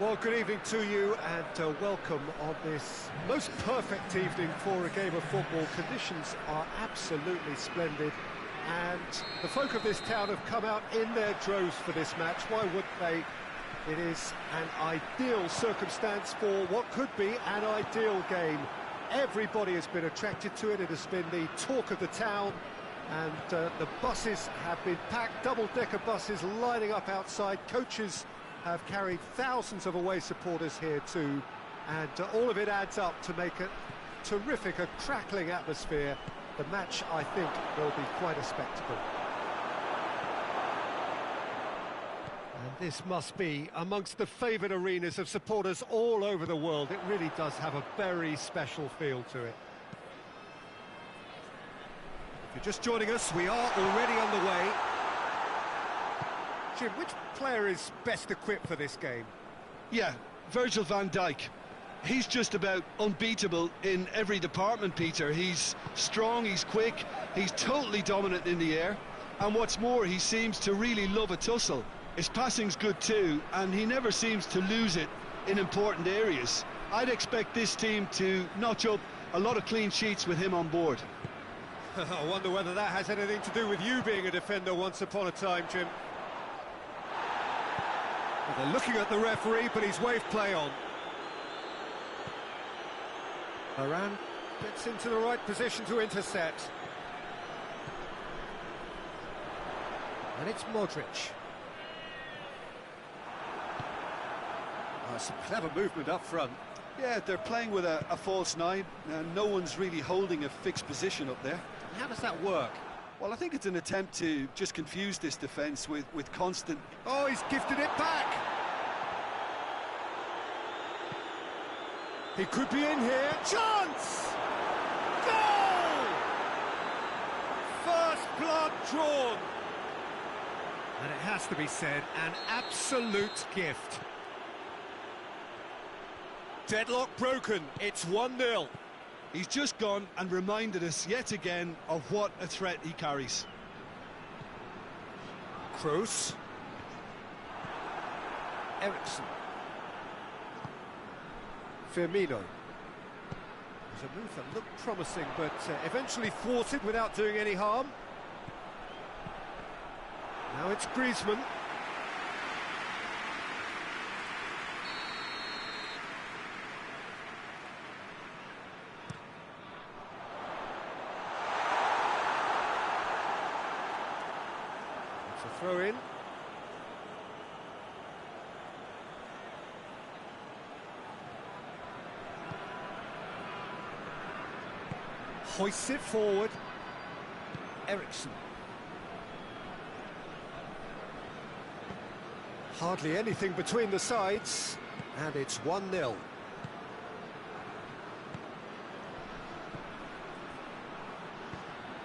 Well, good evening to you and welcome on this most perfect evening for a game of football. Conditions are absolutely splendid and the folk of this town have come out in their droves for this match. Why wouldn't they? It is an ideal circumstance for what could be an ideal game. Everybody has been attracted to it. It has been the talk of the town and the buses have been packed, double-decker buses lining up outside. Coaches have carried thousands of away supporters here too, and all of it adds up to make a terrific, a crackling atmosphere. The match, I think, will be quite a spectacle. And this must be amongst the favoured arenas of supporters all over the world. It really does have a very special feel to it. If you're just joining us, we are already on the way. Jim, which player is best equipped for this game? Yeah, Virgil van Dijk. He's just about unbeatable in every department, Peter. He's strong, he's quick, he's totally dominant in the air, and what's more, he seems to really love a tussle. His passing's good too, and he never seems to lose it in important areas. I'd expect this team to notch up a lot of clean sheets with him on board. I wonder whether that has anything to do with you being a defender once upon a time, Jim. Well, they're looking at the referee, but he's waved play on. Varane gets into the right position to intercept. And it's Modric. Oh, some clever movement up front. Yeah, they're playing with a false nine, and no one's really holding a fixed position up there. How does that work? Well, I think it's an attempt to just confuse this defence with constant... Oh, he's gifted it back! He could be in here. Chance! Goal! First blood drawn. And it has to be said, an absolute gift. Deadlock broken. It's 1-0. He's just gone and reminded us yet again of what a threat he carries. Kroos. Eriksen. Firmino. It was a move that looked promising, but eventually thwarted without doing any harm. Now it's Griezmann. It's a throw-in. Hoists it forward. Eriksen. Hardly anything between the sides, and it's 1-0.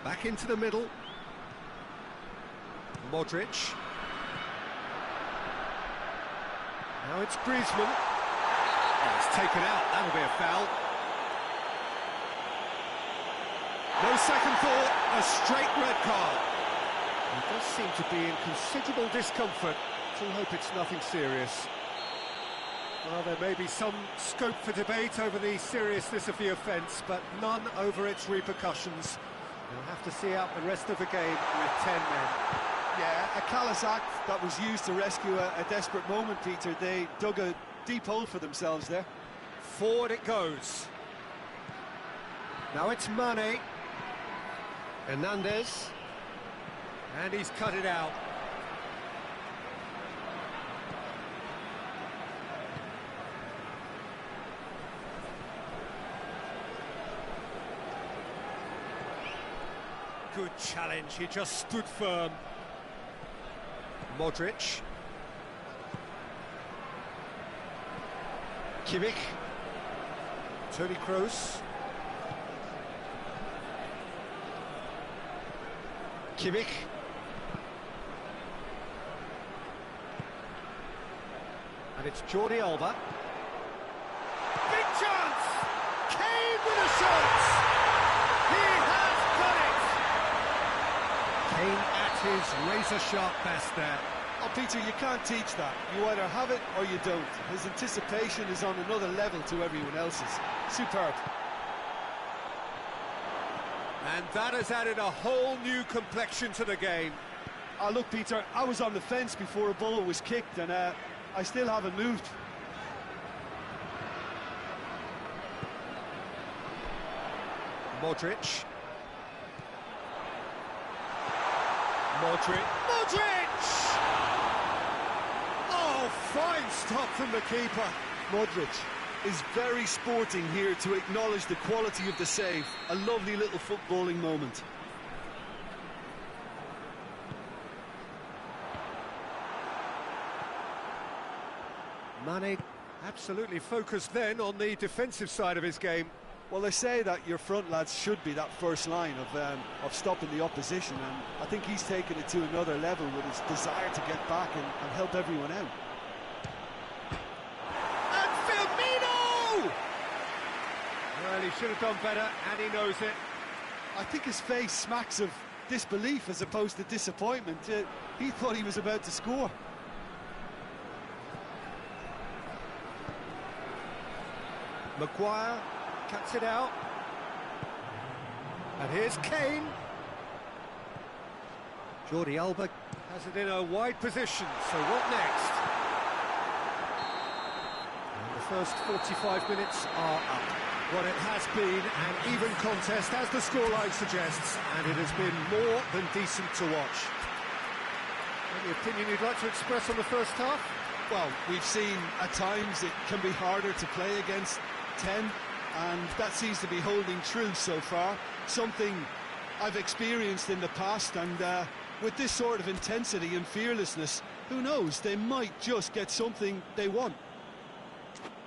Back into the middle. Modric. Now it's Griezmann. Oh, it's taken out, that'll be a foul. No second thought, a straight red card. He does seem to be in considerable discomfort. So I hope it's nothing serious. Well, there may be some scope for debate over the seriousness of the offence, but none over its repercussions. We'll have to see out the rest of the game with 10 men. Yeah, a callous act that was used to rescue a desperate moment, Peter. They dug a deep hole for themselves there. Forward it goes. Now it's Mane. Hernandez. And he's cut it out. Good challenge, he just stood firm. Modric. Kimmich. Toni Kroos. Kimmich. And it's Jordi Alba. Big chance! Kane with a shot! He has done it! Kane at his razor-sharp best there. Oh, Peter, you can't teach that. You either have it or you don't. His anticipation is on another level to everyone else's. Superb. And that has added a whole new complexion to the game. Look, Peter, I was on the fence before a ball was kicked, and I still haven't moved. Modric. Modric! Oh, fine stop from the keeper. Modric is very sporting here to acknowledge the quality of the save. A lovely little footballing moment. Mane absolutely focused then on the defensive side of his game. Well, they say that your front lads should be that first line of stopping the opposition, and I think he's taken it to another level with his desire to get back and help everyone out. And Firmino! Well, he should have done better, and he knows it. I think his face smacks of disbelief as opposed to disappointment. He thought he was about to score. Maguire cuts it out. And here's Kane. Jordi Alba has it in a wide position, so what next? And the first 45 minutes are up. What it has been an even contest, as the scoreline suggests, and it has been more than decent to watch. Any opinion you'd like to express on the first half? Well, we've seen at times it can be harder to play against 10, and that seems to be holding true so far. Something I've experienced in the past, and with this sort of intensity and fearlessness, who knows, they might just get something they want.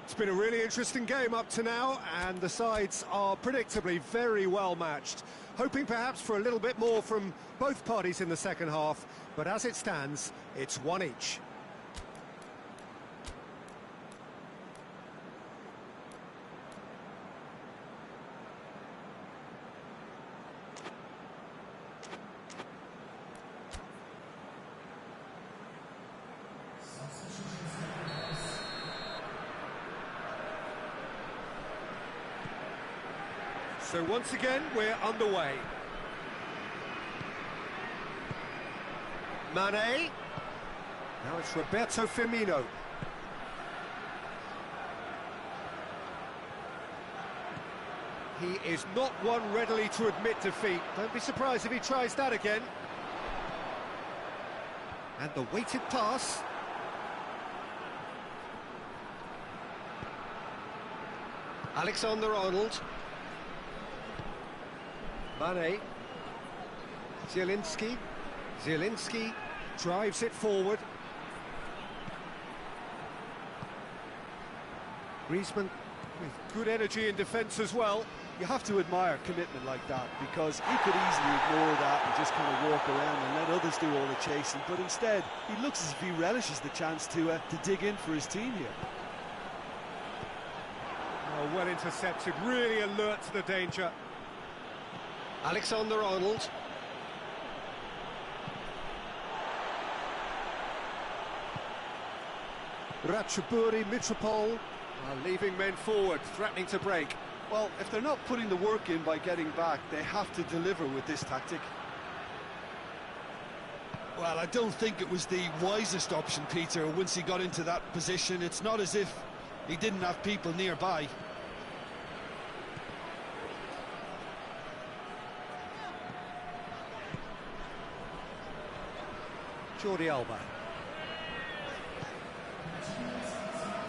It's been a really interesting game up to now, and the sides are predictably very well matched. Hoping perhaps for a little bit more from both parties in the second half, but as it stands, it's one each. So once again, we're underway. Mane. Now it's Roberto Firmino. He is not one readily to admit defeat. Don't be surprised if he tries that again. And the weighted pass. Alexander-Arnold. Mane. Zielinski. Zielinski drives it forward. Griezmann with good energy in defence as well. You have to admire commitment like that, because he could easily ignore that and just kind of walk around and let others do all the chasing, but instead he looks as if he relishes the chance to dig in for his team here. Oh, well intercepted, really alert to the danger. Alexander-Arnold. Ratchaburi Mitropol are leaving men forward, threatening to break. Well, if they're not putting the work in by getting back, they have to deliver with this tactic. Well, I don't think it was the wisest option, Peter, once he got into that position. It's not as if he didn't have people nearby. Jordi Alba.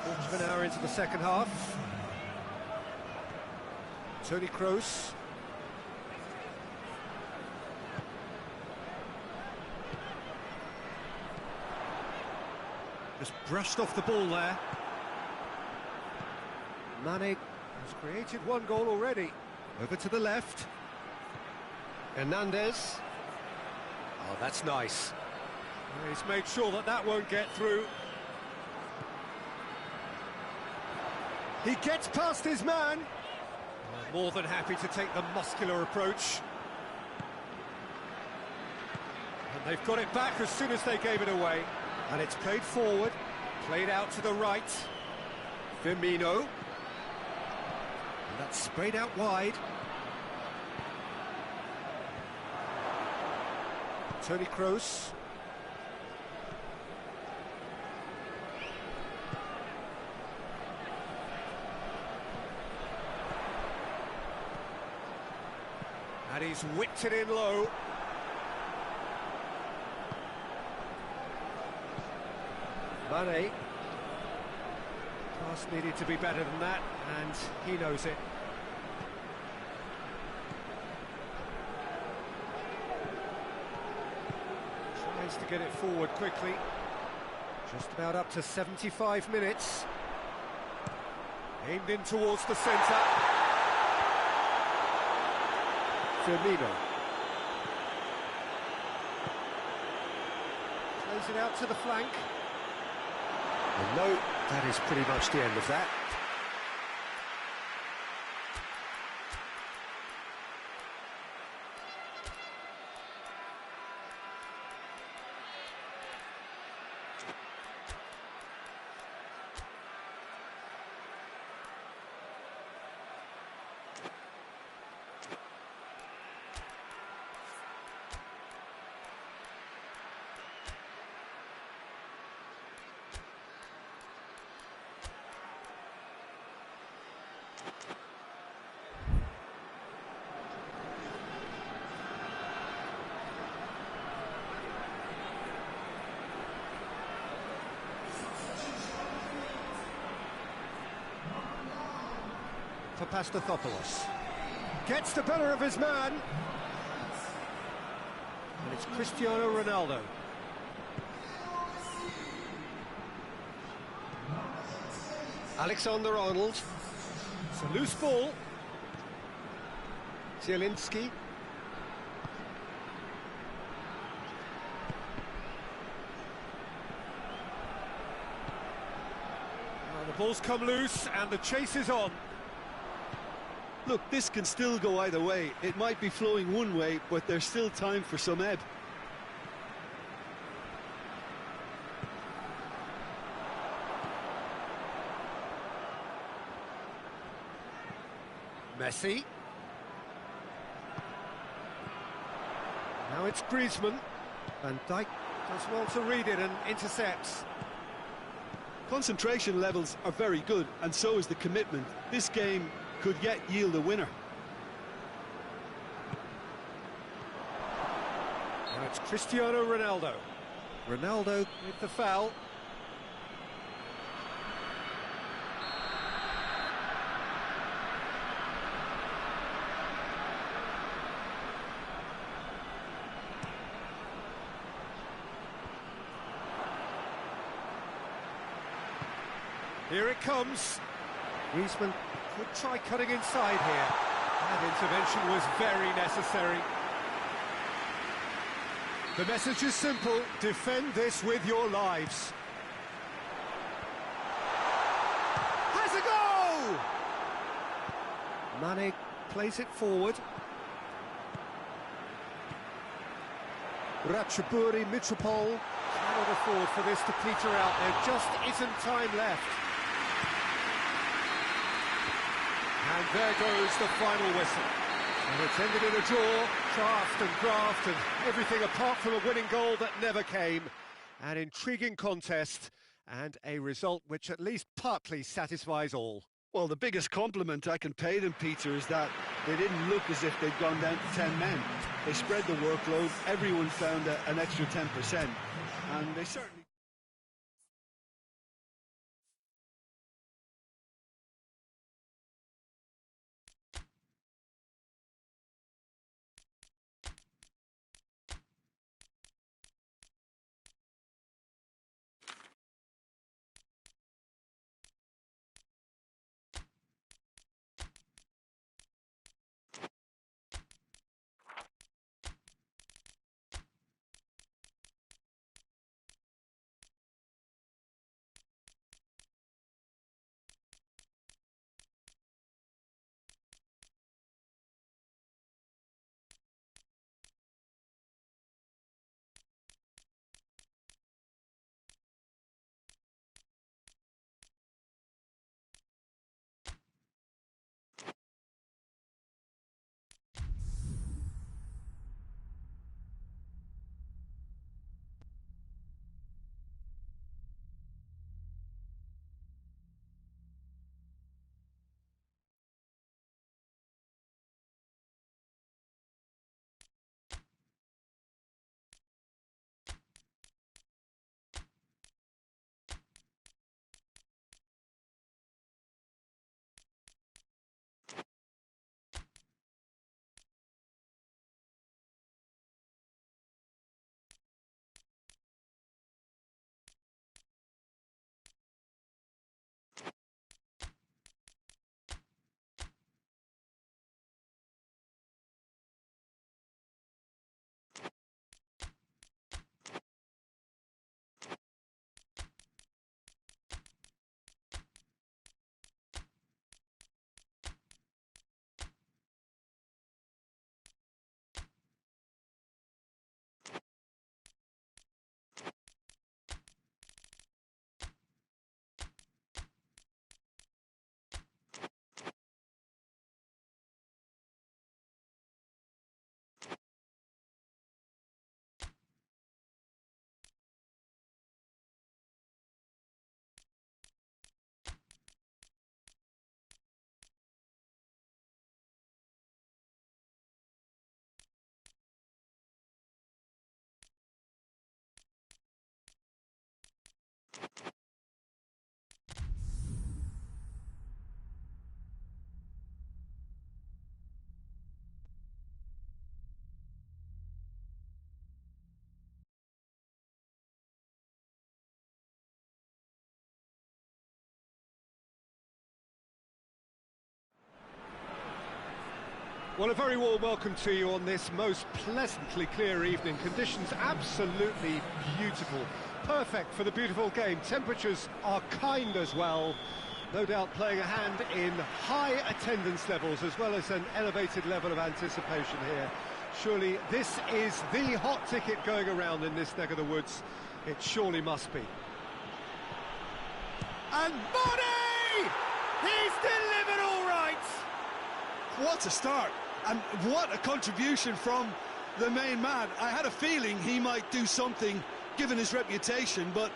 Quarter of an hour into the second half. Toni Kroos. Just brushed off the ball there. Mane has created one goal already. Over to the left. Hernandez. Oh, that's nice. He's made sure that that won't get through. He gets past his man. More than happy to take the muscular approach. And they've got it back as soon as they gave it away. And it's played forward, played out to the right. Firmino. And that's sprayed out wide. Toni Kroos. And he's whipped it in low. Mane. Pass needed to be better than that, and he knows it. Tries to get it forward quickly. Just about up to 75 minutes. Aimed in towards the centre. Firmino. Plays it out to the flank. And no, that is pretty much the end of that. For Pastathopoulos. Gets the better of his man. And it's Cristiano Ronaldo. Alexander-Arnold. It's a loose ball. Zielinski. The ball's come loose and the chase is on. Look, this can still go either way. It might be flowing one way, but there's still time for some ebb. Messi. Now it's Griezmann. Van Dijk does well to read it and intercepts. Concentration levels are very good, and so is the commitment. This game could yet yield a winner. Now it's Cristiano Ronaldo. Ronaldo with the foul. Here it comes. Griezmann could try cutting inside here. That intervention was very necessary. The message is simple: defend this with your lives. Has a goal! Mane plays it forward. Ratchaburi Mitropol cannot afford for this to peter out. There just isn't time left. And there goes the final whistle. And it's ended in a draw, craft and graft and everything apart from a winning goal that never came. An intriguing contest and a result which at least partly satisfies all. Well, the biggest compliment I can pay them, Peter, is that they didn't look as if they'd gone down to 10 men. They spread the workload, everyone found an extra 10%, and they certainly... Well, a very warm welcome to you on this most pleasantly clear evening. Conditions absolutely beautiful. Perfect for the beautiful game. Temperatures are kind as well. No doubt playing a hand in high attendance levels as well as an elevated level of anticipation here. Surely this is the hot ticket going around in this neck of the woods. It surely must be. And Mane! He's delivered all right! What a start, and what a contribution from the main man. I had a feeling he might do something given his reputation, but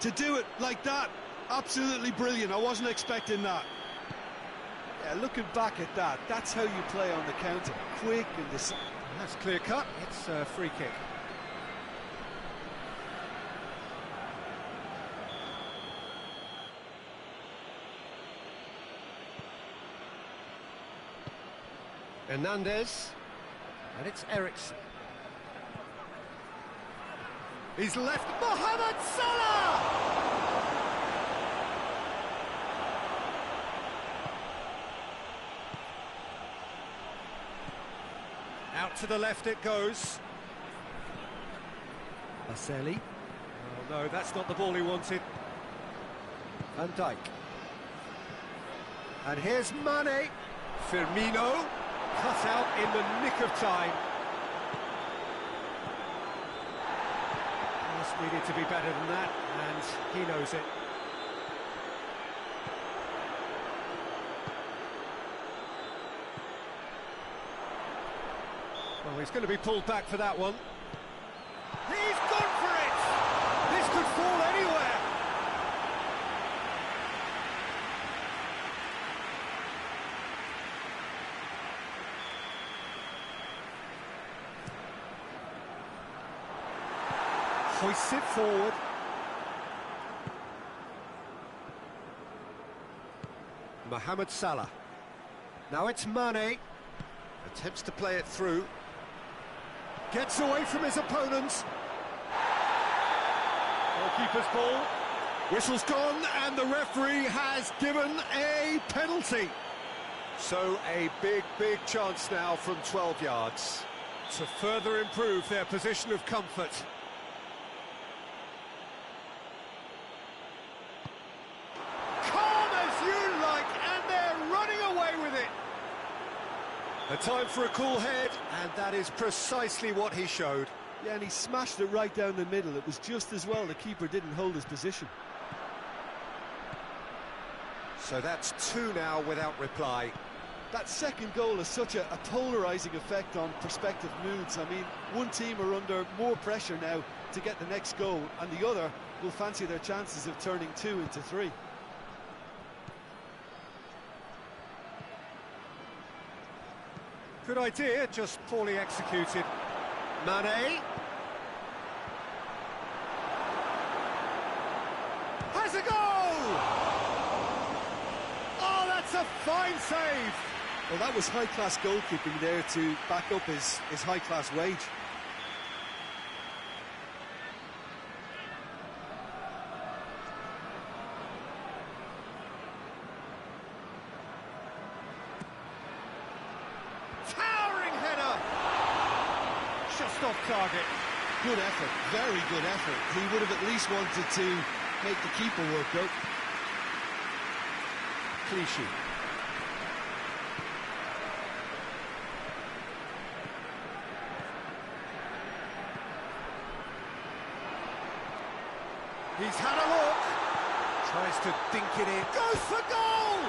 to do it like that, absolutely brilliant. I wasn't expecting that. Yeah, looking back at that, that's how you play on the counter. Quick and decisive. That's clear cut. It's a free kick. Hernandez, and it's Eriksen. He's left Mohamed Salah! Out to the left it goes. Baselli. Oh no, that's not the ball he wanted. Van Dijk. And here's Mane. Firmino. Cut out in the nick of time. Just needed to be better than that, and he knows it. Well, he's going to be pulled back for that one. He's gone for it! This could fall anywhere! Hoists it forward. Mohamed Salah. Now it's Mane. Attempts to play it through. Gets away from his opponents. Goalkeeper's ball. Whistle's gone and the referee has given a penalty. So a big chance now from 12 yards to further improve their position of comfort. A time for a cool head, and that is precisely what he showed. Yeah, and he smashed it right down the middle. It was just as well the keeper didn't hold his position. So that's two now without reply. That second goal has such a polarising effect on prospective moods. I mean, one team are under more pressure now to get the next goal, and the other will fancy their chances of turning 2 into 3. Good idea, just poorly executed. Mane. Has a goal! Oh, that's a fine save! Well, that was high-class goalkeeping there to back up his high-class wage. Off target. Good effort, very good effort. He would have at least wanted to make the keeper work out. Clichy. He's had a look. Tries to dink it in. Goes for goal!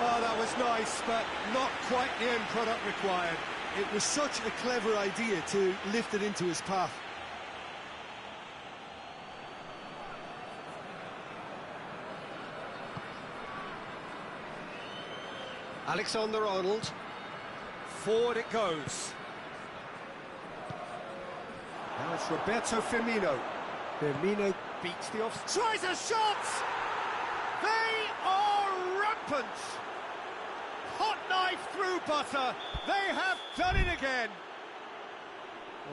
Oh, that was nice, but not quite the end product required. It was such a clever idea to lift it into his path. Alexander-Arnold. Forward it goes. Now it's Roberto Firmino. Firmino beats the off. Tries a shot! They are rampant! Hot knife through butter. They have done it again.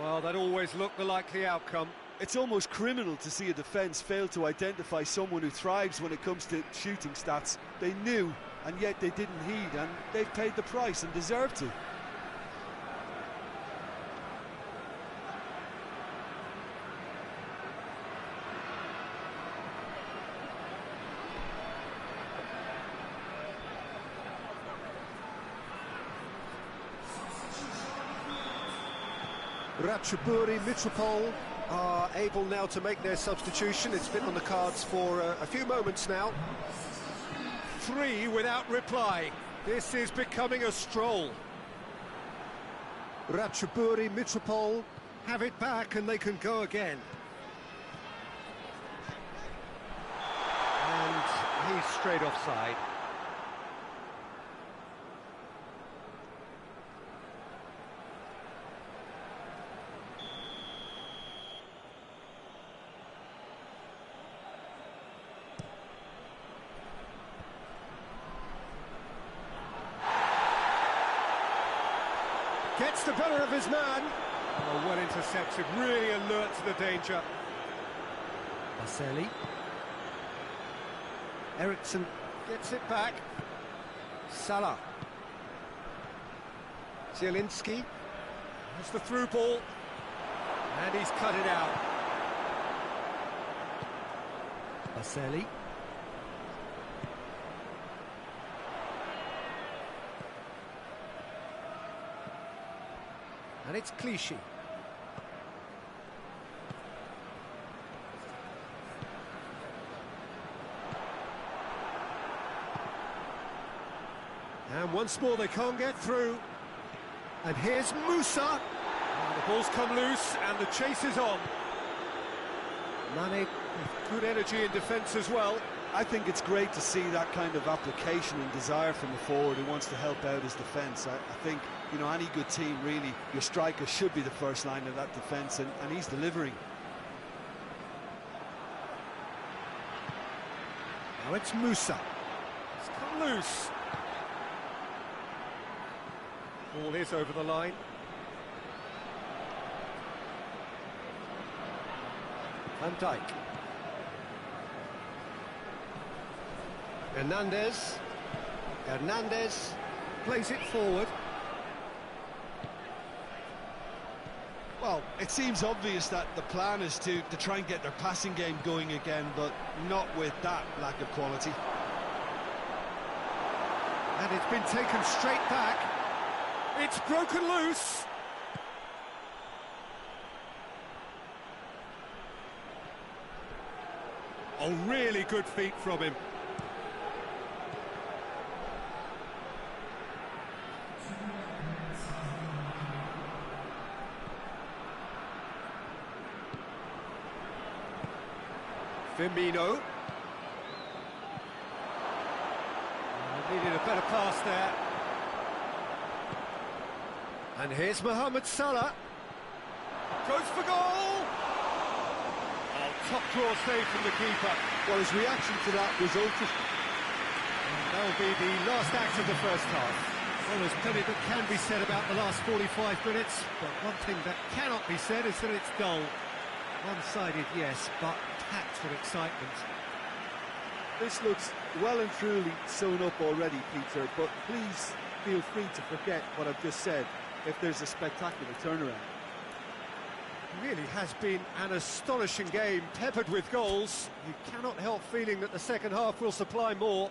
Well, that always looked the likely outcome. It's almost criminal to see a defence fail to identify someone who thrives when it comes to shooting stats. They knew, and yet they didn't heed, and they've paid the price and deserve to. Ratchaburi Mitropole are able now to make their substitution. It's been on the cards for a few moments now. 3 without reply. This is becoming a stroll. Ratchaburi Mitropole have it back and they can go again. And he's straight offside. Gets the better of his man. Oh, well intercepted, really alert to the danger. Marcelli. Eriksson gets it back. Salah. Zielinski. That's the through ball. And he's cut it out. Marcelli. And it's Clichy. And once more they can't get through. And here's Musa. And the ball's come loose and the chase is on. Mane with good energy in defence as well. I think it's great to see that kind of application and desire from a forward who wants to help out his defence. I think, you know, any good team, really, your striker should be the first line of that defence, and he's delivering. Now it's Musa. It's come loose. Ball is over the line. Van Dijk. Hernandez plays it forward. Well, it seems obvious that the plan is to try and get their passing game going again, but not with that lack of quality. And it's been taken straight back. It's broken loose. Oh, really good feet from him. Firmino. Needed a better pass there. And here's Mohamed Salah. Goes for goal! Oh, top draw save from the keeper. Well, his reaction to that was ultra. That will be the last act of the first half. Well, there's plenty that can be said about the last 45 minutes, but one thing that cannot be said is that it's dull. One-sided, yes, but packed with excitement. This looks well and truly sewn up already, Peter, but please feel free to forget what I've just said if there's a spectacular turnaround. It really has been an astonishing game, peppered with goals. You cannot help feeling that the second half will supply more.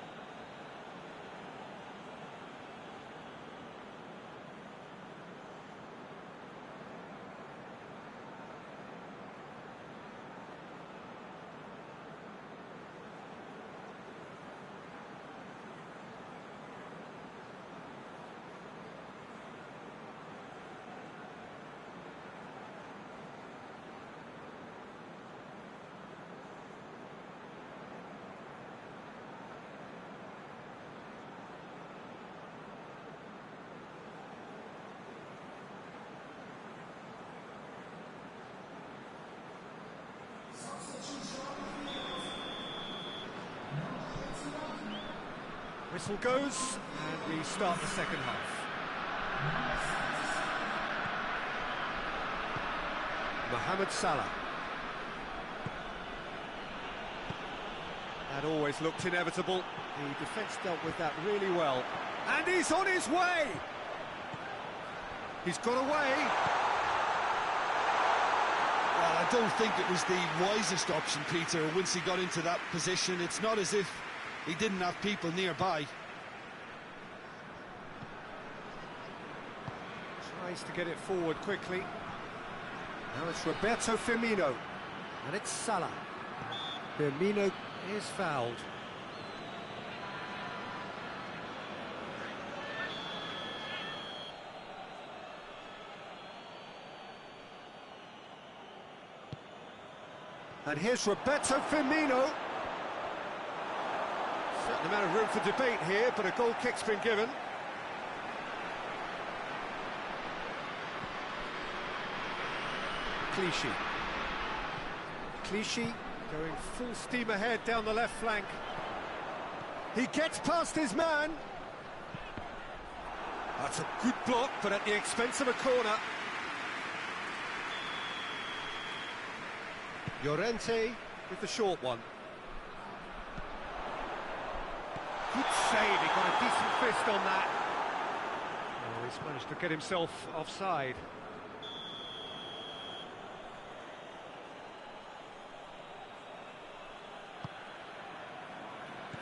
Whistle goes, and we start the second half. Mohamed Salah. That always looked inevitable. The defence dealt with that really well. And he's on his way! He's got away. Well, I don't think it was the wisest option, Peter, once he got into that position. It's not as if he didn't have people nearby. Tries to get it forward quickly. Now it's Roberto Firmino. And it's Salah. Firmino is fouled. And here's Roberto Firmino. Certain amount of room for debate here, but a goal kick's been given. Clichy. Clichy going full steam ahead down the left flank. He gets past his man. That's a good block, but at the expense of a corner. Llorente with the short one. Good save, he got a decent fist on that. Oh, he's managed to get himself offside.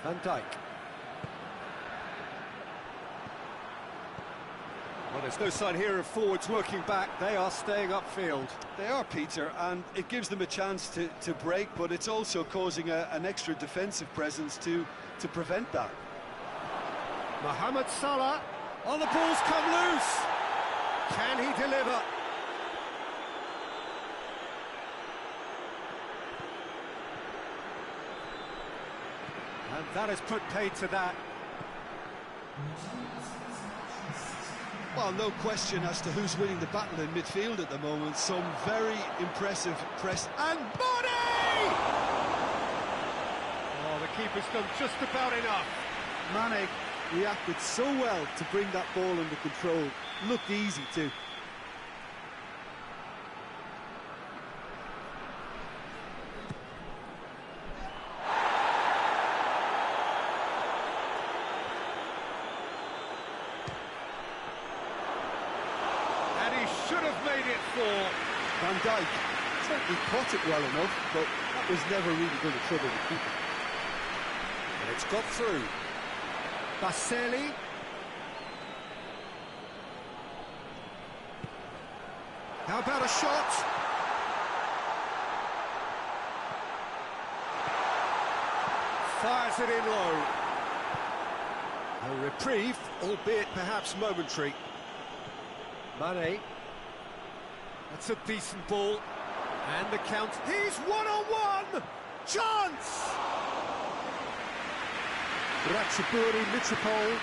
Van Dijk. Well, there's no sign here of forwards working back. They are staying upfield. They are, Peter, and it gives them a chance to break, but it's also causing an extra defensive presence to prevent that. Mohamed Salah. Oh, the ball's come loose. Can he deliver? And that has put paid to that. Well, no question as to who's winning the battle in midfield at the moment. Some very impressive press. And Mane! Oh, the keeper's done just about enough. Mane reacted so well to bring that ball under control. Looked easy too. Should have made it for Van Dijk. Certainly caught it well enough, but that was never really going to trouble the keeper. And it's got through. Baselli. How about a shot? Fires it in low. A reprieve, albeit perhaps momentary. Mane. That's a decent ball. And the count. He's one-on-one! Chance! Ratchaburi, Mitropol.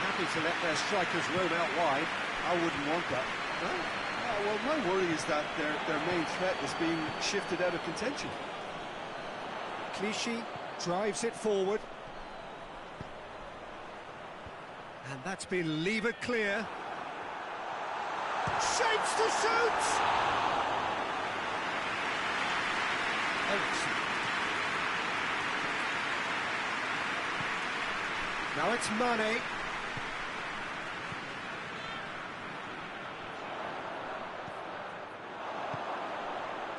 Happy to let their strikers roam out wide. I wouldn't want that. No? Well, my worry is that their main threat is being shifted out of contention. Clichy drives it forward. And that's been levered clear. Shapes to shoot! Eriksen. Now it's Mane.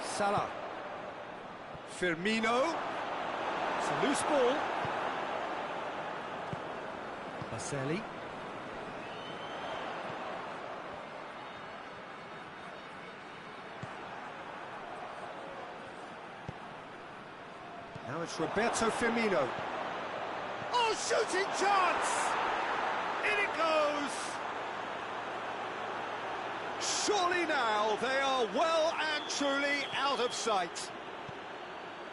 Salah. Firmino. It's a loose ball. Baselli. Now it's Roberto Firmino. Oh, shooting chance! In it goes! Surely now they are well and truly out of sight.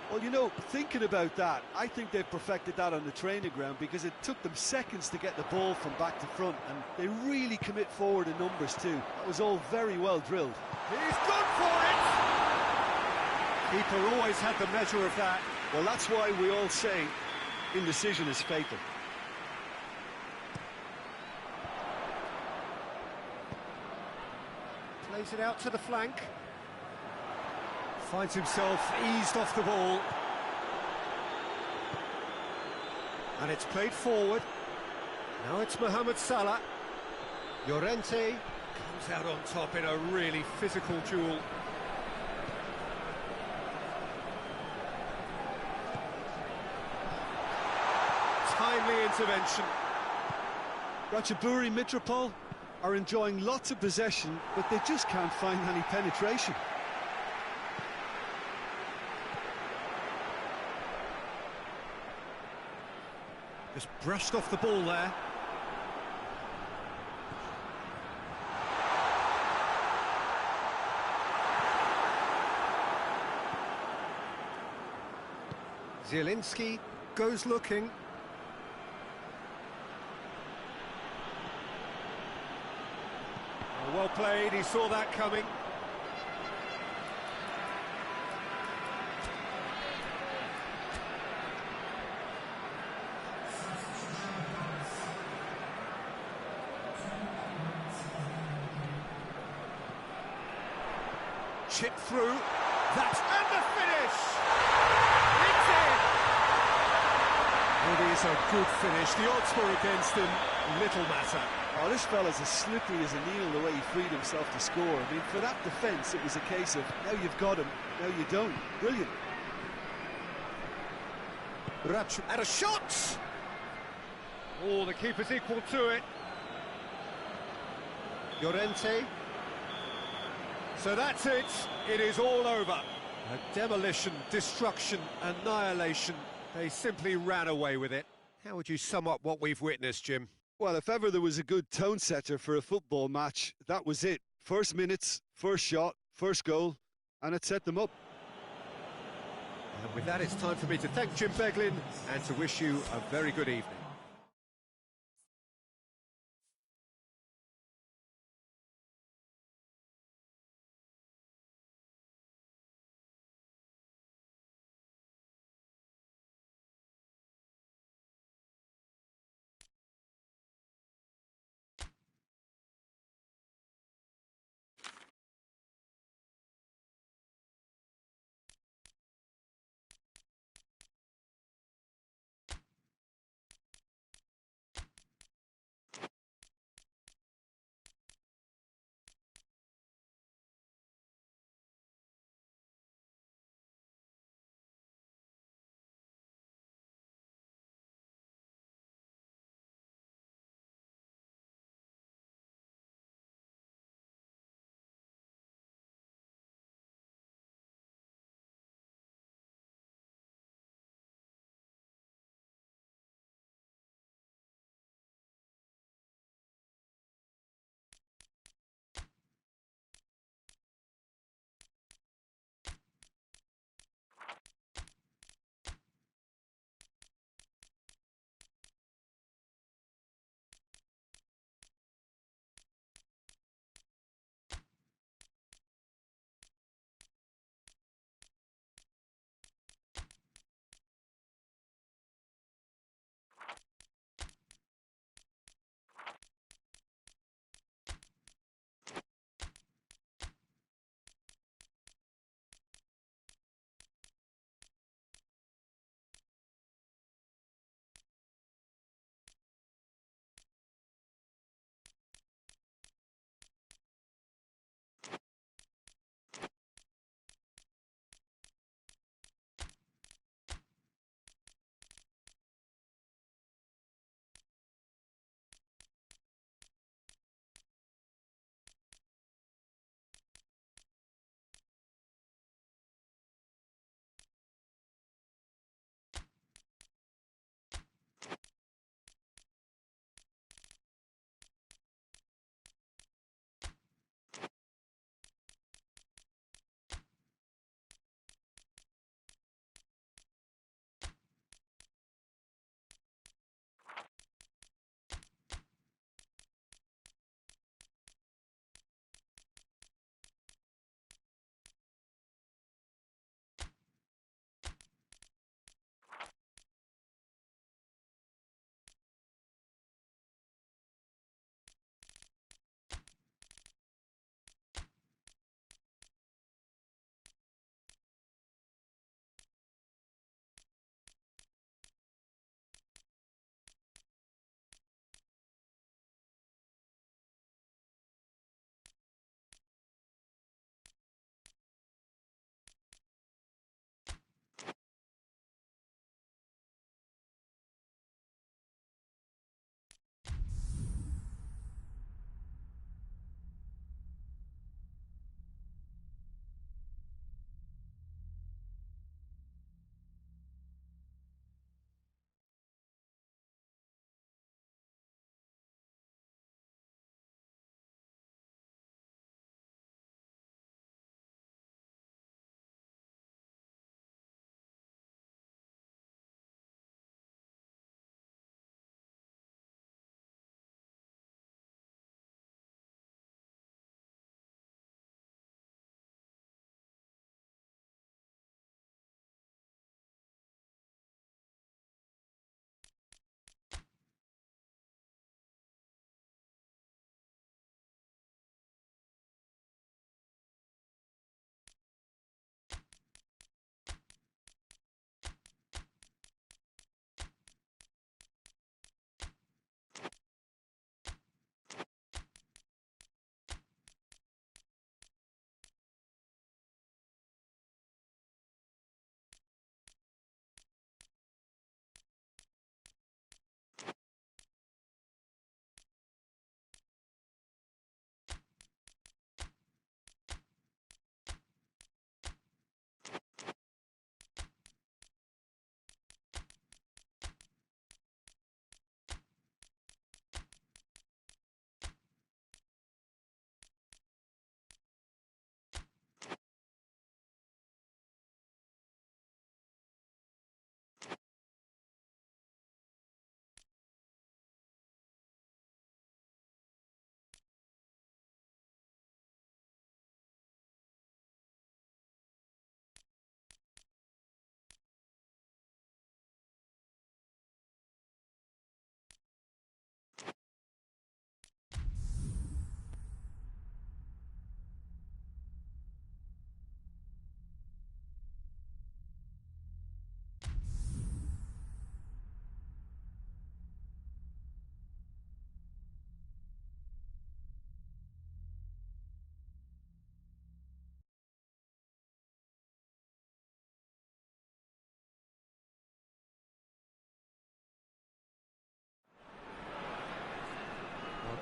Well, you know, thinking about that, I think they've perfected that on the training ground because it took them seconds to get the ball from back to front, and they really commit forward in numbers too. That was all very well drilled. He's gone for it! Keeper always had the measure of that. Well, that's why we all say indecision is fatal. Plays it out to the flank. Finds himself eased off the ball. And it's played forward. Now it's Mohamed Salah. Llorente comes out on top in a really physical duel. Timely intervention. Ratchaburi Mitropol are enjoying lots of possession, but they just can't find any penetration. Just brushed off the ball there. Zielinski goes looking. Oh, well played, he saw that coming. Chip through. That's and the finish! It's in! It is a good finish. The odds were against him. Little matter. Oh, this fella's as slippery as a needle the way he freed himself to score. I mean, for that defence, it was a case of, now you've got him, now you don't. Brilliant. And a shot! Oh, the keeper's equal to it. Llorente. So that's it. It is all over. A demolition, destruction, annihilation. They simply ran away with it. How would you sum up what we've witnessed, Jim? Well, if ever there was a good tone setter for a football match, that was it. First minutes, first shot, first goal, and it set them up. And with that, it's time for me to thank Jim Beglin and to wish you a very good evening.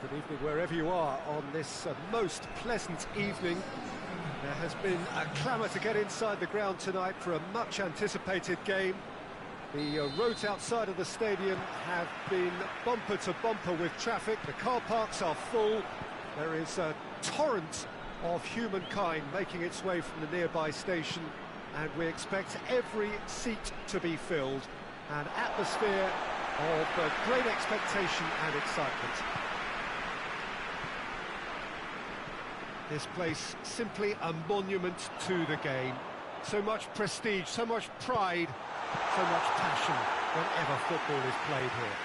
Good evening wherever you are on this most pleasant evening. There has been a clamour to get inside the ground tonight for a much-anticipated game. The roads outside of the stadium have been bumper to bumper with traffic. The car parks are full. There is a torrent of humankind making its way from the nearby station, and we expect every seat to be filled. An atmosphere of great expectation and excitement. This place simply a monument to the game. So much prestige, so much pride, so much passion whenever football is played here.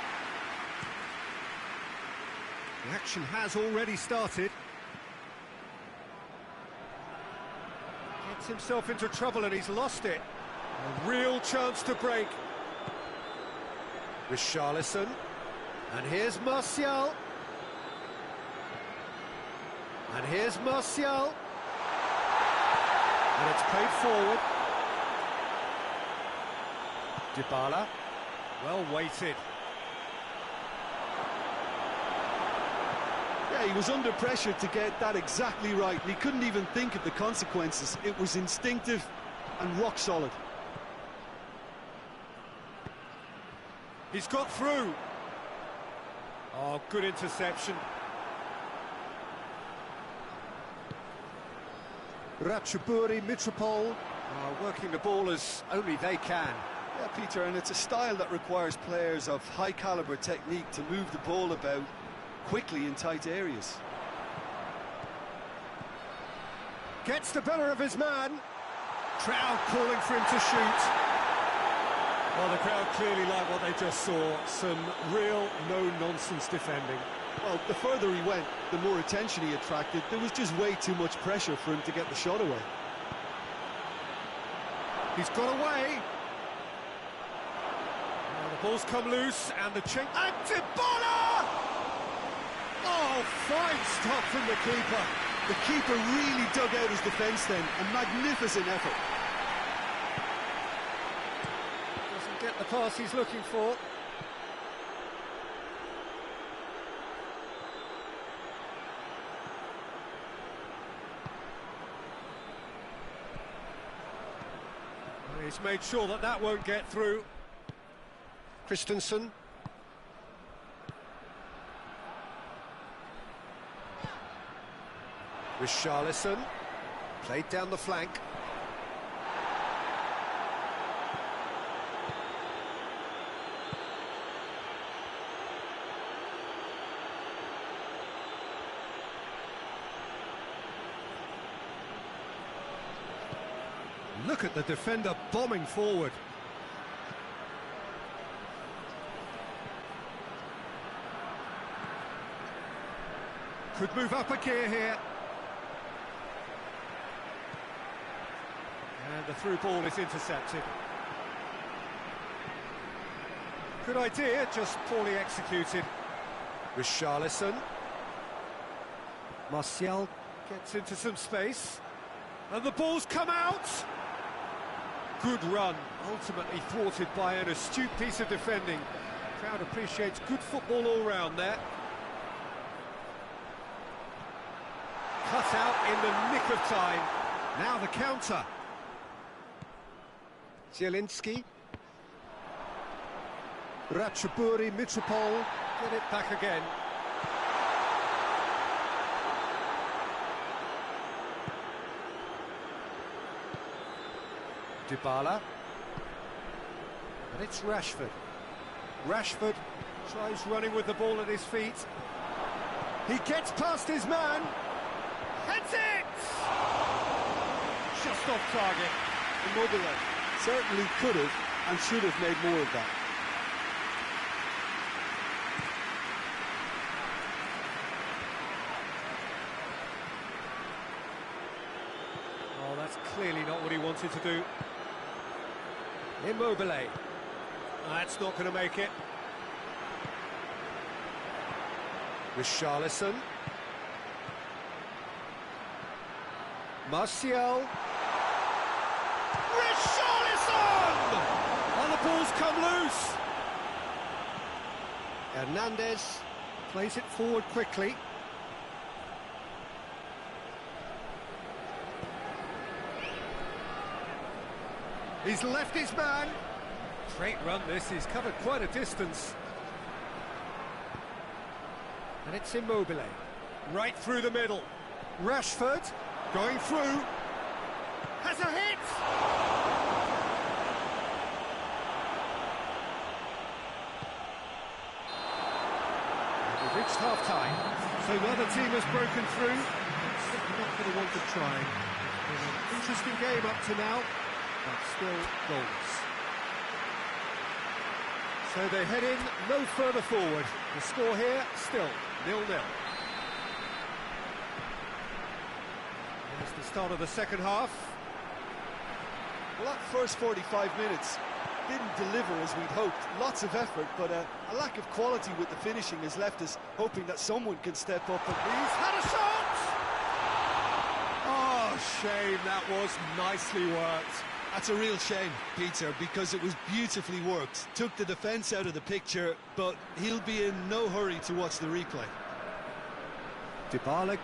The action has already started. Gets himself into trouble and he's lost it. A real chance to break. Richarlison. And here's Martial. And here's Martial. And it's played forward. Dybala. Well weighted. Yeah, he was under pressure to get that exactly right. And he couldn't even think of the consequences. It was instinctive and rock solid. He's got through. Oh, good interception. Ratchaburi Mitropol are working the ball as only they can. Yeah, Peter, and it's a style that requires players of high-caliber technique to move the ball about quickly in tight areas. Gets the better of his man. Crowd calling for him to shoot. Well, the crowd clearly like what they just saw. Some real no-nonsense defending. Well, the further he went, the more attention he attracted. There was just way too much pressure for him to get the shot away. He's got away. Now the ball's come loose, and the chink... And Dybala! Oh, fine stop from the keeper. The keeper really dug out his defence then. A magnificent effort. Doesn't get the pass he's looking for. He's made sure that that won't get through. Christensen. Richarlison. Played down the flank. Look at the defender bombing forward. Could move up a gear here. And the through ball is intercepted. Good idea, just poorly executed. Richarlison. Martial gets into some space. And the ball's come out! Good run, ultimately thwarted by an astute piece of defending. The crowd appreciates good football all round there. Cut out in the nick of time. Now the counter. Zielinski. Ratchaburi Mitropol. Get it back again. Dybala. And it's Rashford. Rashford tries running with the ball at his feet. He gets past his man. Heads it! Just off target. Immobile. Certainly could have and should have made more of that. Oh, that's clearly not what he wanted to do. Immobile. That's not going to make it. Richarlison. Martial. Richarlison! And the ball's come loose. Hernandez Plays it forward quickly. He's left his man. Great run this, he's covered quite a distance. And it's Immobile. Right through the middle. Rashford going through. Has a hit! We've reached half-time. So now the team has broken through. It's not going to want to try. It's been an interesting game up to now, but still goals. So they head in no further forward. The score here, still 0-0. Here's the start of the second half. Well, that first 45 minutes didn't deliver as we'd hoped. Lots of effort, but a lack of quality with the finishing has left us hoping that someone can step up. And He's had a shot! Oh, shame, that was nicely worked. that's a real shame, Peter, because it was beautifully worked. Took the defence out of the picture, but he'll be in no hurry to watch the replay. Dybala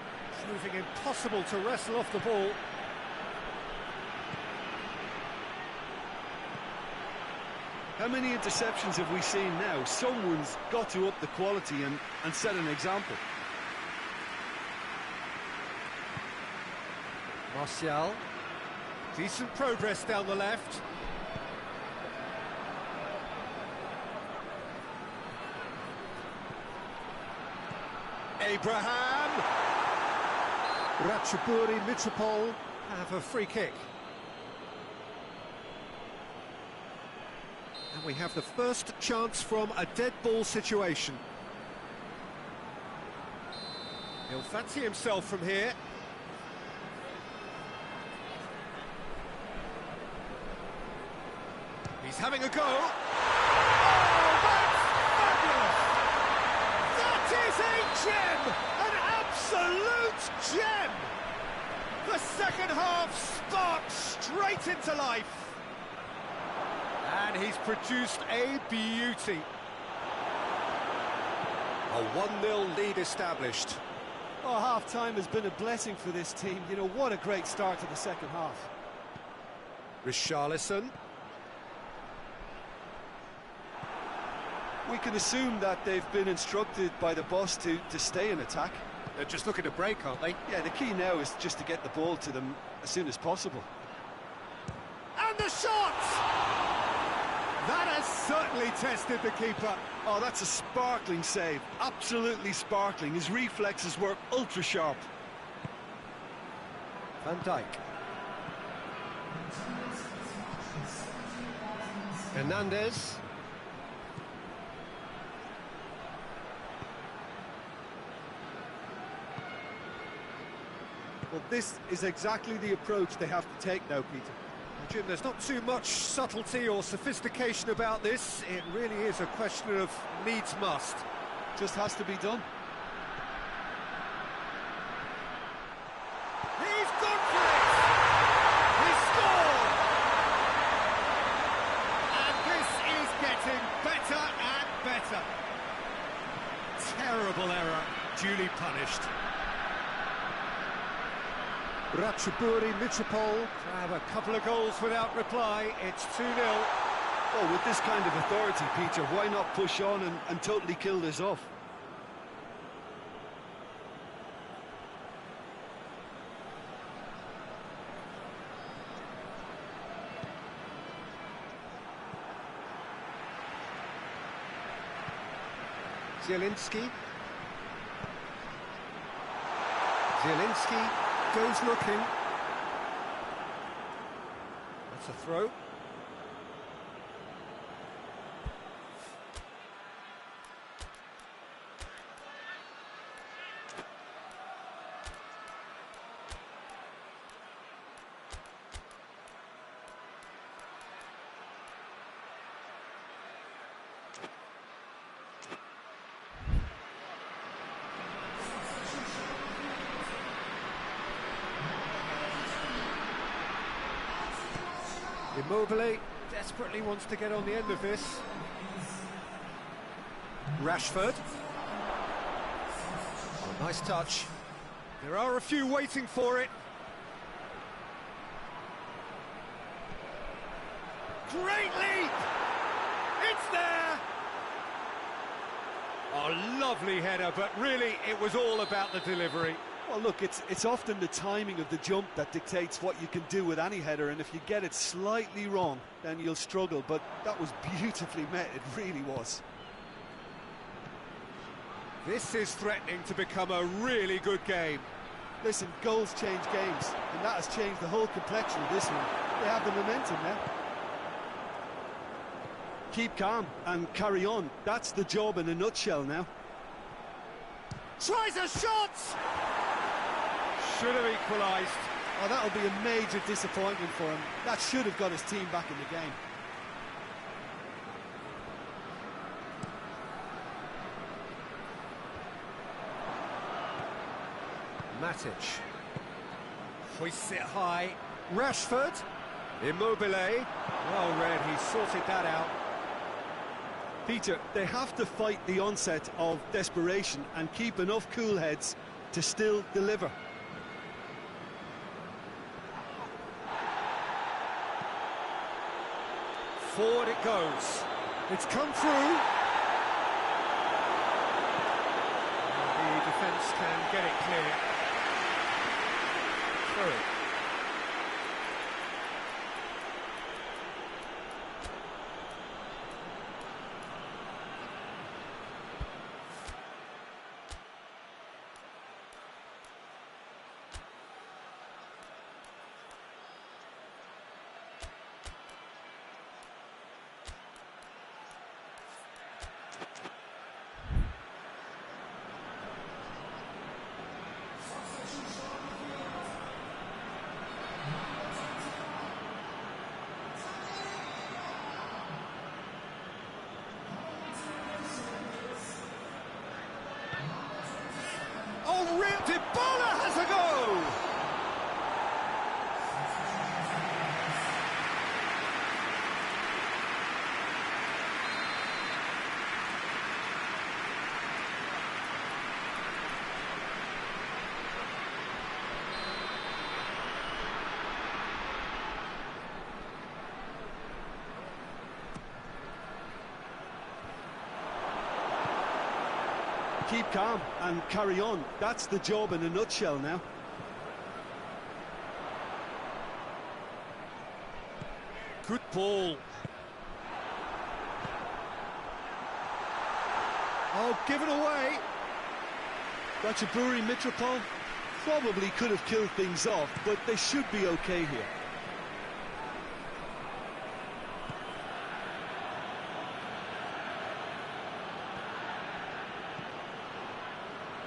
proving impossible to wrestle off the ball. How many interceptions have we seen now? Someone's got to up the quality and set an example. Martial. Decent progress down the left. Abraham. Ratchaburi Mitropol have a free kick. And we have the first chance from a dead ball situation. He'll fancy himself from here. He's having a go. Oh, that's fabulous! That is a gem! An absolute gem! The second half sparks straight into life. And he's produced a beauty. A 1-0 lead established. Oh, half-time has been a blessing for this team. You know, what a great start to the second half. Richarlison. We can assume that they've been instructed by the boss to stay in attack. They're just looking to break, aren't they? Yeah, the key now is just to get the ball to them as soon as possible. And the shot! That has certainly tested the keeper. Oh, that's a sparkling save. Absolutely sparkling. His reflexes were ultra sharp. Van Dijk. Hernandez. Well, this is exactly the approach they have to take now, Peter. Jim, there's not too much subtlety or sophistication about this. It really is a question of needs must. Just has to be done. He's gone for it! He scored! And this is getting better and better. Terrible error, duly punished. Ratchaburi Mitropol have a couple of goals without reply. It's 2-0. Oh, with this kind of authority, Peter, why not push on and totally kill this off? Zielinski. Zielinski goes looking. That's a throw. Immobile desperately wants to get on the end of this. Rashford. Nice touch. There are a few waiting for it. Great leap! It's there! Oh, lovely header, but really it was all about the delivery. Well, look, it's often the timing of the jump that dictates what you can do with any header, and if you get it slightly wrong, then you'll struggle, but that was beautifully met, it really was. This is threatening to become a really good game. Listen, goals change games, and that has changed the whole complexion of this one. They have the momentum now. Keep calm and carry on. That's the job in a nutshell now. Tries a shot! Should have equalised. Oh, that'll be a major disappointment for him. That should have got his team back in the game. Matic hoists it high. Rashford, Immobile, well read, he sorted that out. Peter, they have to fight the onset of desperation and keep enough cool heads to still deliver. Forward it goes. It's come through. The defence can get it clear. Through. Oh, real Dybala has a go! Keep calm and carry on. That's the job in a nutshell now. Good ball. Oh, given away. Ratchaburi Mitropol probably could have killed things off, but they should be okay here.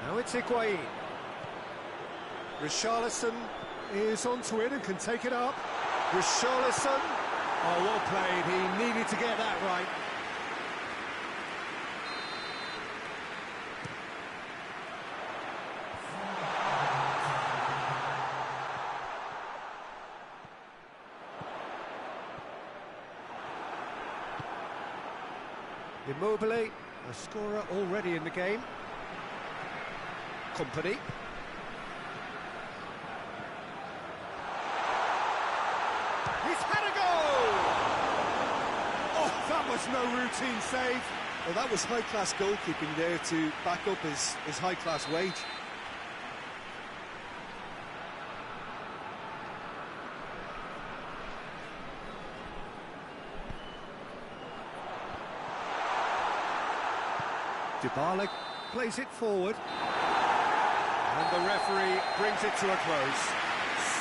Now it's Higuain. Richarlison is onto it and can take it up. Richarlison. Oh, well played. He needed to get that right. Immobile, a scorer already in the game. Company. He's had a goal! Oh, that was no routine save. Well, that was high-class goalkeeping there to back up his high-class wage. Dybala plays it forward. And the referee brings it to a close.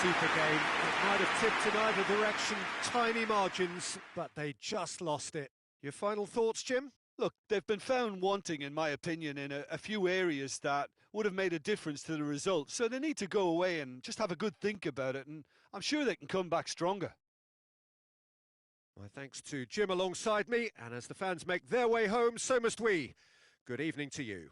Super game. It might have tipped in either direction. Tiny margins, but they just lost it. Your final thoughts, Jim? Look, they've been found wanting, in my opinion, in a few areas that would have made a difference to the result. So they need to go away and just have a good think about it, and I'm sure they can come back stronger. My thanks to Jim alongside me, and as the fans make their way home, so must we. Good evening to you.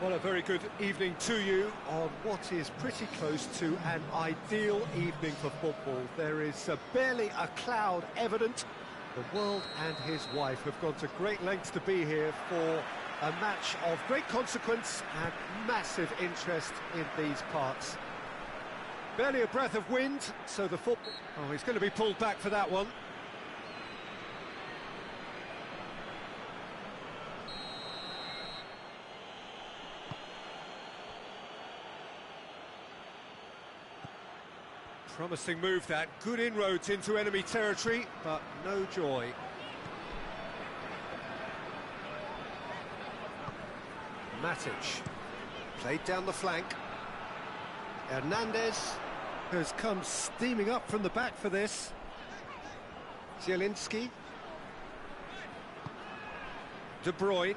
Well, a very good evening to you on what is pretty close to an ideal evening for football. There is barely a cloud evident. The world and his wife have gone to great lengths to be here for a match of great consequence and massive interest in these parts. Barely a breath of wind, so the football... Oh, he's going to be pulled back for that one. Promising move that, good inroads into enemy territory, but no joy. Matic, played down the flank. Hernandez has come steaming up from the back for this. Zielinski. De Bruyne.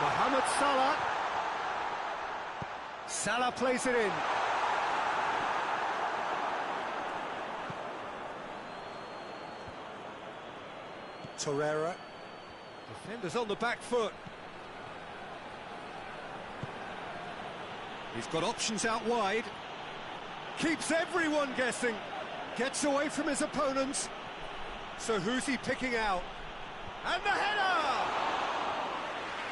Mohamed Salah. Salah plays it in. Torreira. Defenders on the back foot. He's got options out wide. Keeps everyone guessing. Gets away from his opponents. So who's he picking out? And the header!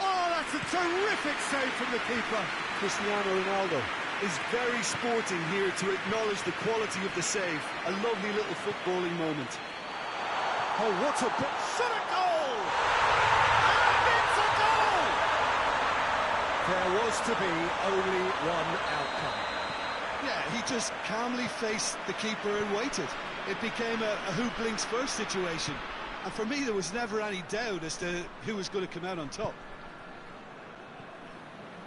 Oh, that's a terrific save from the keeper. Cristiano Ronaldo is very sporting here to acknowledge the quality of the save. A lovely little footballing moment. Oh, what a bit! Shot a goal! And it's a goal! There was to be only one outcome. Yeah, he just calmly faced the keeper and waited. It became a who blinks first situation. And for me, there was never any doubt as to who was going to come out on top.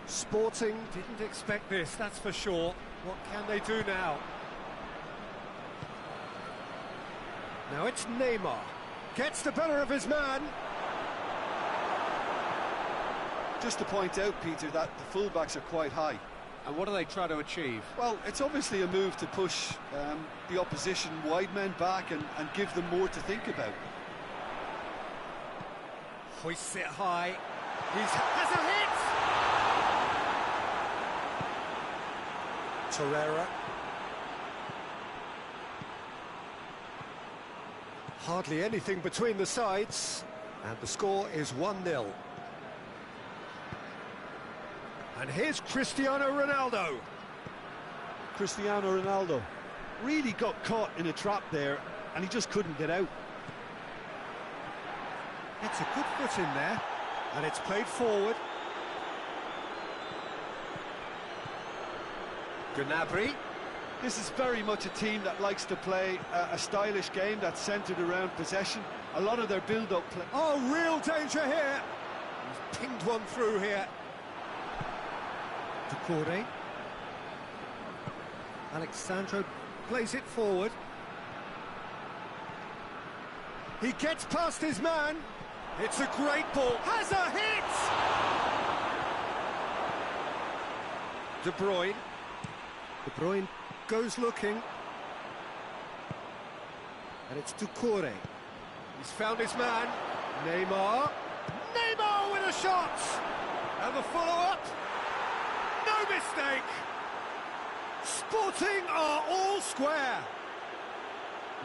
Sporting didn't expect this, that's for sure. What can they do now? Now it's Neymar. Gets the better of his man. Just to point out, Peter, that the fullbacks are quite high. And what do they try to achieve? Well, it's obviously a move to push the opposition wide men back and give them more to think about. Hoists it high. Has a hit! Torreira. Hardly anything between the sides, and the score is 1-0. And here's Cristiano Ronaldo. Cristiano Ronaldo really got caught in a trap there, and he just couldn't get out. It's a good foot in there, and it's played forward. Gnabry. This is very much a team that likes to play a stylish game that's centred around possession. A lot of their build-up play... Oh, real danger here! He's pinged one through here. Doucouré. Alexandro plays it forward. He gets past his man. It's a great ball. Has a hit! De Bruyne. De Bruyne goes looking. And it's Doucouré. He's found his man. Neymar. Neymar with a shot! And the follow-up. No mistake! Sporting are all square.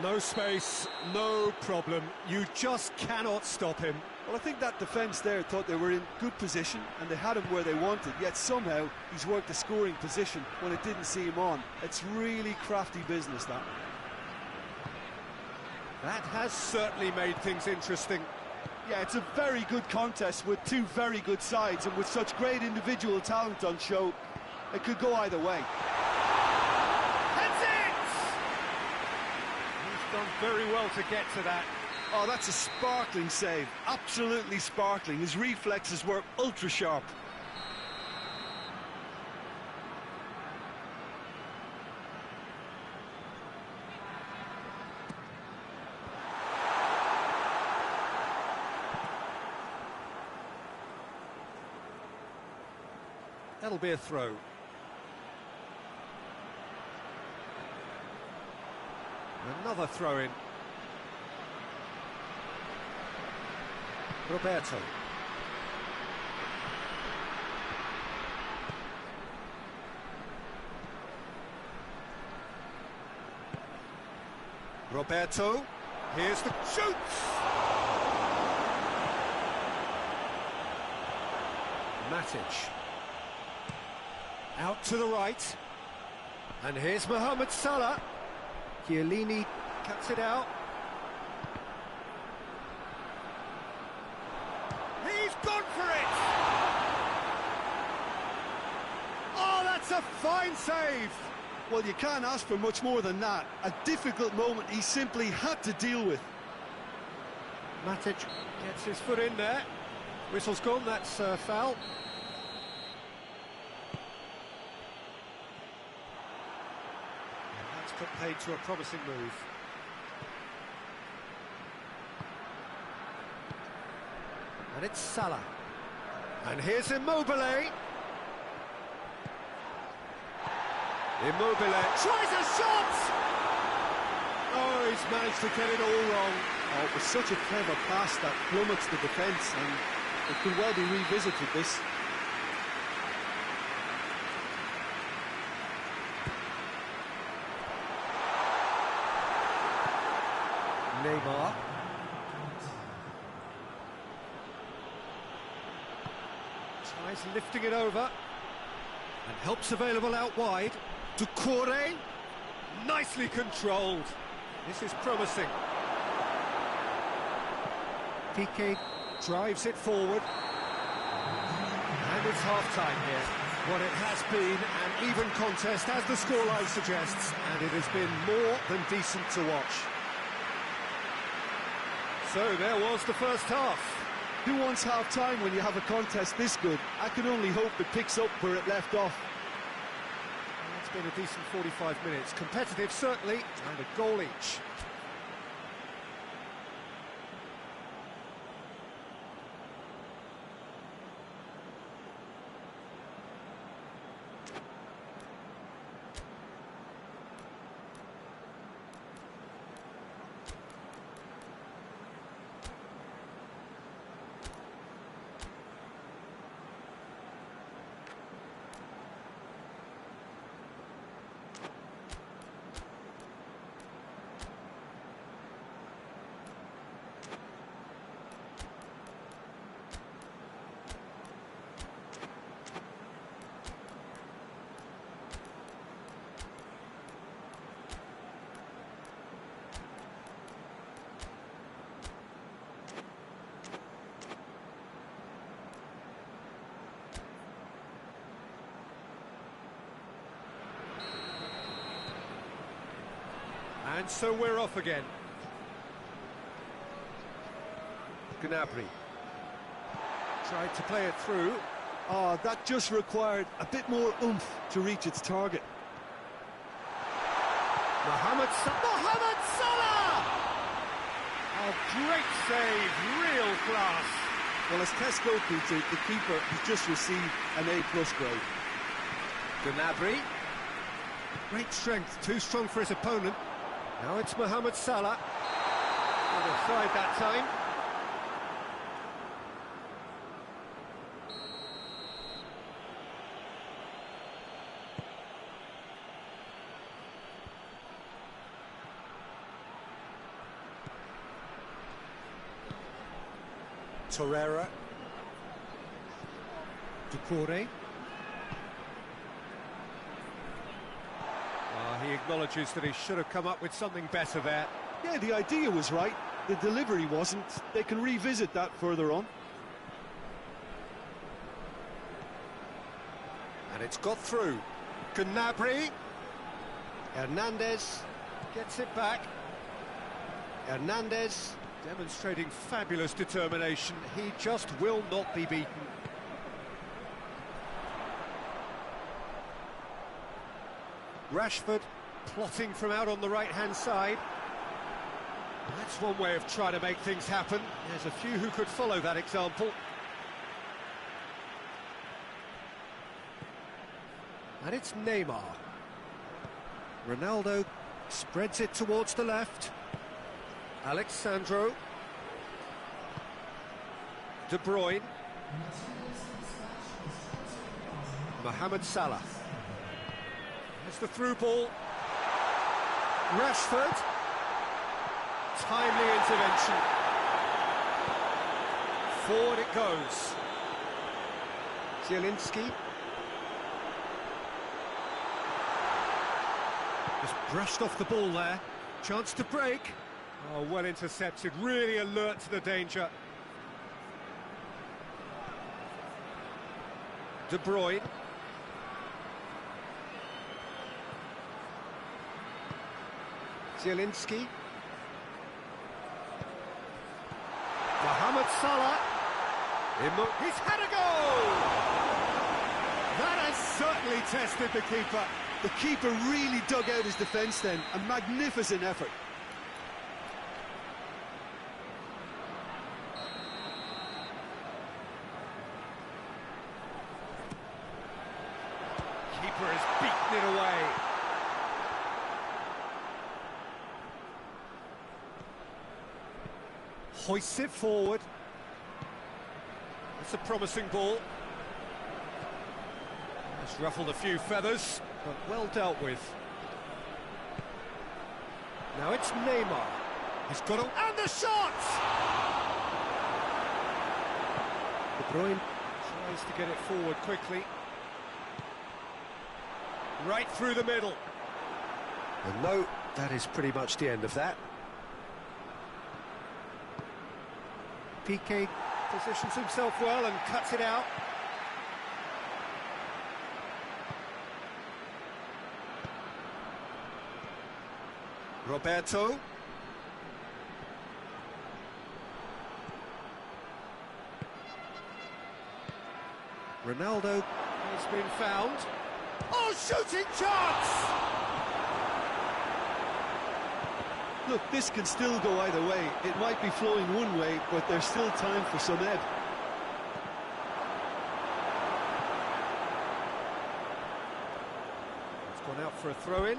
No space, no problem. You just cannot stop him. Well, I think that defence there thought they were in good position and they had him where they wanted, yet somehow he's worked a scoring position when it didn't see him on. It's really crafty business, that. That has certainly made things interesting. Yeah, it's a very good contest with two very good sides, and with such great individual talent on show, it could go either way. That's it! He's done very well to get to that. Oh, that's a sparkling save. Absolutely sparkling. His reflexes were ultra sharp. That'll be a throw. Another throw-in. Roberto. Roberto, here's the shoots! Matic. Out to the right. And here's Mohamed Salah. Chiellini cuts it out. He's gone for it! Oh, that's a fine save! Well, you can't ask for much more than that. A difficult moment he simply had to deal with. Matic gets his foot in there. Whistle's gone, that's foul. And that's put paid to a promising move. And it's Salah. And here's Immobile. Immobile tries a shot! Oh, he's managed to get it all wrong. Oh, it was such a clever pass that plummets the defence, and it could well be revisited, this. Neymar. Tries lifting it over. And help's available out wide. Doucouré, nicely controlled. This is promising. Piqué drives it forward. And it's half-time here. What it has been an even contest, as the scoreline suggests, and it has been more than decent to watch. So there was the first half. Who wants half-time when you have a contest this good? I can only hope it picks up where it left off. It's been a decent 45 minutes. Competitive, certainly, and a goal each. And so we're off again. Gnabry tried to play it through. Oh, that just required a bit more oomph to reach its target. Mohamed Salah! A great save, real class. Well, as test goalkeeper, the keeper has just received an A+ grade. Gnabry. Great strength, too strong for his opponent. Now it's Mohamed Salah. Not offside that time. Torreira. Doucouré. He acknowledges that he should have come up with something better there. Yeah, the idea was right. The delivery wasn't. They can revisit that further on. And it's got through. Gnabry. Hernandez gets it back. Hernandez demonstrating fabulous determination. He just will not be beaten. Rashford plotting from out on the right-hand side. That's one way of trying to make things happen. There's a few who could follow that example. And it's Neymar. Ronaldo spreads it towards the left. Alex Sandro. De Bruyne. Mohamed Salah. There's the through ball. Rashford. timely intervention. Forward it goes. Zielinski. Just brushed off the ball there. Chance to break. Oh, well intercepted, really alert to the danger. De Bruyne. Zielinski. Mohamed Salah. He's had a goal! That has certainly tested the keeper. The keeper really dug out his defence then. A magnificent effort. Keeper has beaten it away. Hoists it forward. It's a promising ball. It's ruffled a few feathers, but well dealt with. Now it's Neymar. He's got a... And the shot! De Bruyne tries to get it forward quickly. Right through the middle. And no, that is pretty much the end of that. Piqué positions himself well and cuts it out. Roberto. Ronaldo has been found. Oh, shooting chance! Look, this can still go either way. It might be flowing one way, but there's still time for some ebb. It's gone out for a throw-in.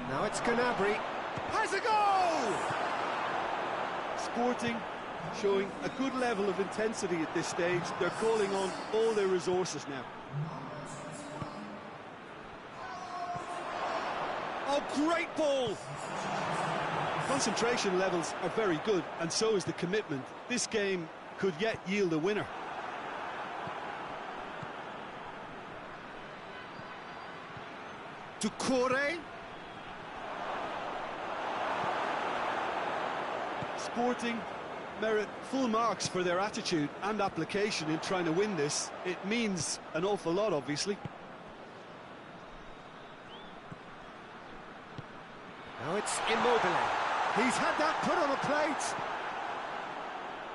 Now it's Gnabry. Has a goal! Sporting showing a good level of intensity at this stage. They're calling on all their resources now. Oh, great ball! Concentration levels are very good, and so is the commitment. This game could yet yield a winner. Doucouré. Sporting merit full marks for their attitude and application in trying to win this. It means an awful lot, obviously. Now it's Immobile. He's had that put on a plate.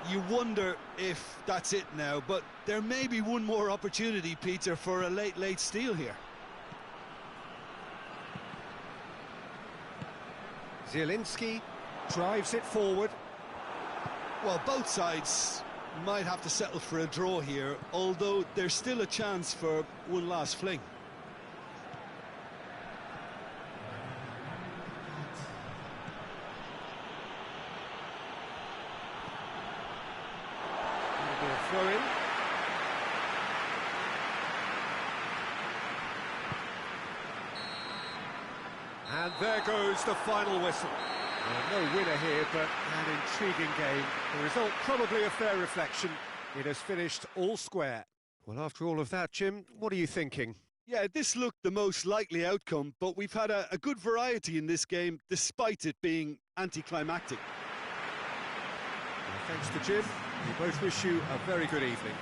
You wonder if that's it now, but there may be one more opportunity, Peter, for a late steal here. Zielinski drives it forward. Well, both sides might have to settle for a draw here, although there's still a chance for one last fling. Maybe a throw-in. And there goes the final whistle. No winner here, but an intriguing game. The result probably a fair reflection. It has finished all square. Well, after all of that, Jim, what are you thinking? Yeah, this looked the most likely outcome, but we've had a good variety in this game, despite it being anticlimactic. Well, thanks to Jim. We both wish you a very good evening.